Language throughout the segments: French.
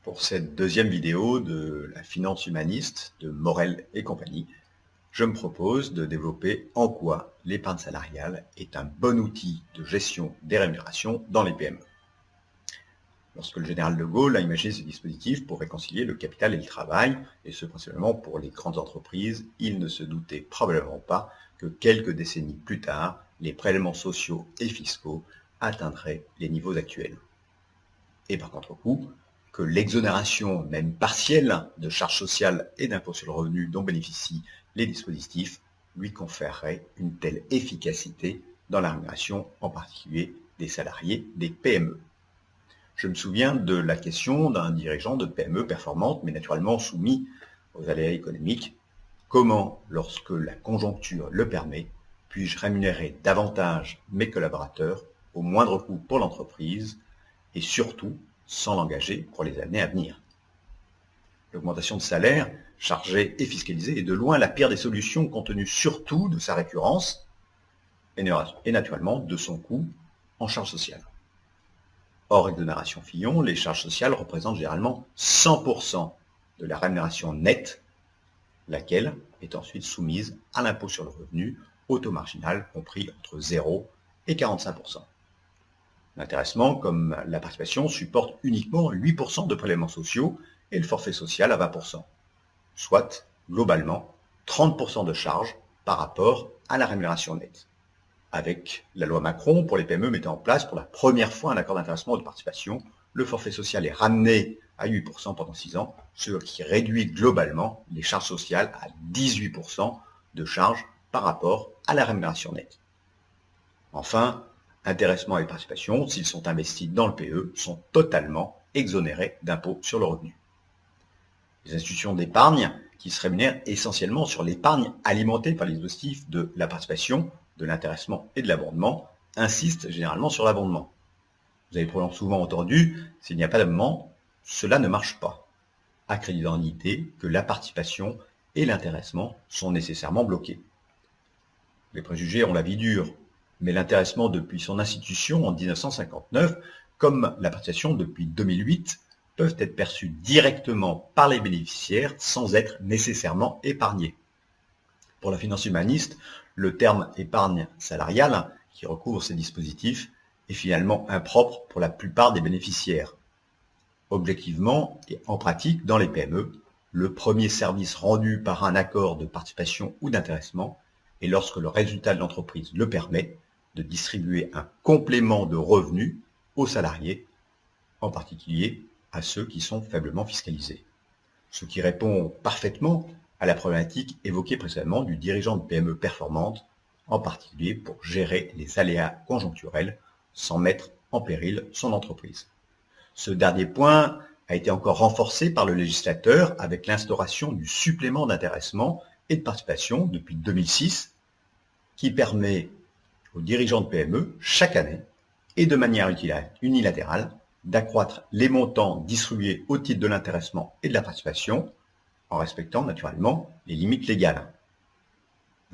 Pour cette deuxième vidéo de la finance humaniste de Morel et compagnie, je me propose de développer en quoi l'épargne salariale est un bon outil de gestion des rémunérations dans les PME. Lorsque le général de Gaulle a imaginé ce dispositif pour réconcilier le capital et le travail, et ce principalement pour les grandes entreprises, il ne se doutait probablement pas que quelques décennies plus tard, les prélèvements sociaux et fiscaux atteindraient les niveaux actuels. Et par contre-coup, que l'exonération, même partielle, de charges sociales et d'impôts sur le revenu dont bénéficient les dispositifs lui conférerait une telle efficacité dans la rémunération, en particulier des salariés des PME. Je me souviens de la question d'un dirigeant de PME performante, mais naturellement soumis aux aléas économiques. Comment, lorsque la conjoncture le permet, puis-je rémunérer davantage mes collaborateurs au moindre coût pour l'entreprise et surtout sans l'engager pour les années à venir? L'augmentation de salaire, chargée et fiscalisée, est de loin la pire des solutions compte tenu surtout de sa récurrence et naturellement de son coût en charges sociales. Hors exonération Fillon, les charges sociales représentent généralement 100% de la rémunération nette, laquelle est ensuite soumise à l'impôt sur le revenu au taux marginal compris entre 0 et 45%. L'intéressement, comme la participation, supporte uniquement 8% de prélèvements sociaux et le forfait social à 20%, soit globalement 30% de charges par rapport à la rémunération nette. Avec la loi Macron, pour les PME mettant en place pour la première fois un accord d'intéressement ou de participation, le forfait social est ramené à 8% pendant 6 ans, ce qui réduit globalement les charges sociales à 18% de charges par rapport à la rémunération nette. Enfin, intéressement et participation, s'ils sont investis dans le PE, sont totalement exonérés d'impôt sur le revenu. Les institutions d'épargne, qui se rémunèrent essentiellement sur l'épargne alimentée par les dispositifs de la participation, de l'intéressement et de l'abondement, insistent généralement sur l'abondement. Vous avez probablement souvent entendu, s'il n'y a pas d'abondement, cela ne marche pas, accréditant l'idée que la participation et l'intéressement sont nécessairement bloqués. Les préjugés ont la vie dure, mais l'intéressement depuis son institution en 1959, comme la participation depuis 2008, peuvent être perçus directement par les bénéficiaires sans être nécessairement épargnés. Pour la finance humaniste, le terme épargne salariale, qui recouvre ces dispositifs, est finalement impropre pour la plupart des bénéficiaires. Objectivement et en pratique, dans les PME, le premier service rendu par un accord de participation ou d'intéressement est, lorsque le résultat de l'entreprise le permet, de distribuer un complément de revenus aux salariés, en particulier à ceux qui sont faiblement fiscalisés. Ce qui répond parfaitement à la problématique évoquée précédemment du dirigeant de PME performante, en particulier pour gérer les aléas conjoncturels sans mettre en péril son entreprise. Ce dernier point a été encore renforcé par le législateur avec l'instauration du supplément d'intéressement et de participation depuis 2006, qui permet aux dirigeants de PME, chaque année, et de manière unilatérale, d'accroître les montants distribués au titre de l'intéressement et de la participation, en respectant naturellement les limites légales.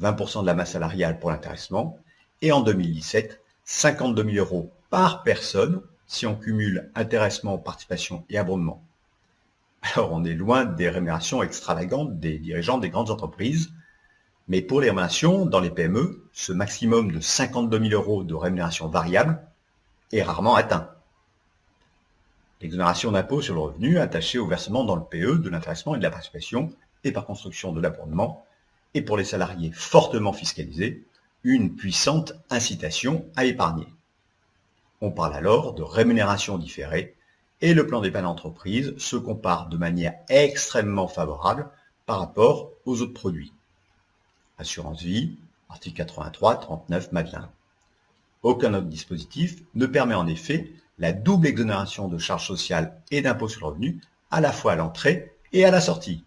20% de la masse salariale pour l'intéressement, et en 2017, 52 000 euros par personne si on cumule intéressement, participation et abondement. Alors on est loin des rémunérations extravagantes des dirigeants des grandes entreprises, mais pour les rémunérations dans les PME, ce maximum de 52 000 euros de rémunération variable est rarement atteint. L'exonération d'impôt sur le revenu attachée au versement dans le PE de l'intéressement et de la participation et par construction de l'abondement est pour les salariés fortement fiscalisés une puissante incitation à épargner. On parle alors de rémunération différée et le plan d'épargne d'entreprise se compare de manière extrêmement favorable par rapport aux autres produits. Assurance vie, article 83, 39, Madelin. Aucun autre dispositif ne permet en effet la double exonération de charges sociales et d'impôts sur le revenu à la fois à l'entrée et à la sortie.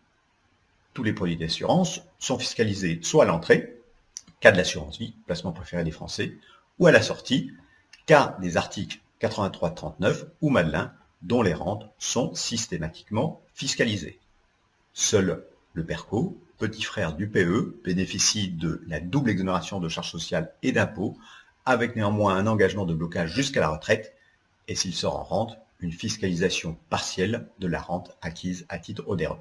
Tous les produits d'assurance sont fiscalisés soit à l'entrée, cas de l'assurance vie, placement préféré des Français, ou à la sortie, cas des articles 83, 39 ou Madelin, dont les rentes sont systématiquement fiscalisées. Seul le PERCO, petit frère du PE, bénéficie de la double exonération de charges sociales et d'impôts, avec néanmoins un engagement de blocage jusqu'à la retraite, et s'il sort en rente, une fiscalisation partielle de la rente acquise à titre onéreux.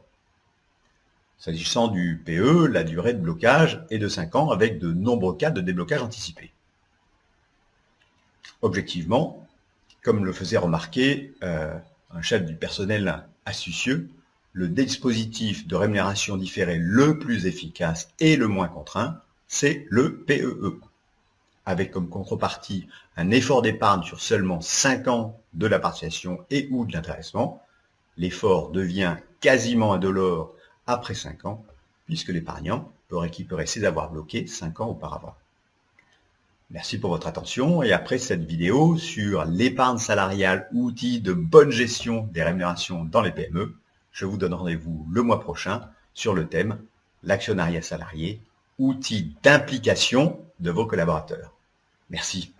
S'agissant du PE, la durée de blocage est de 5 ans avec de nombreux cas de déblocage anticipé. Objectivement, comme le faisait remarquer un chef du personnel astucieux, le dispositif de rémunération différée le plus efficace et le moins contraint, c'est le PEE. Avec comme contrepartie un effort d'épargne sur seulement 5 ans de la participation et ou de l'intéressement, l'effort devient quasiment indolore après 5 ans, puisque l'épargnant peut récupérer ses avoirs bloqués 5 ans auparavant. Merci pour votre attention et après cette vidéo sur l'épargne salariale, outil de bonne gestion des rémunérations dans les PME, je vous donne rendez-vous le mois prochain sur le thème l'actionnariat salarié, outil d'implication de vos collaborateurs. Merci.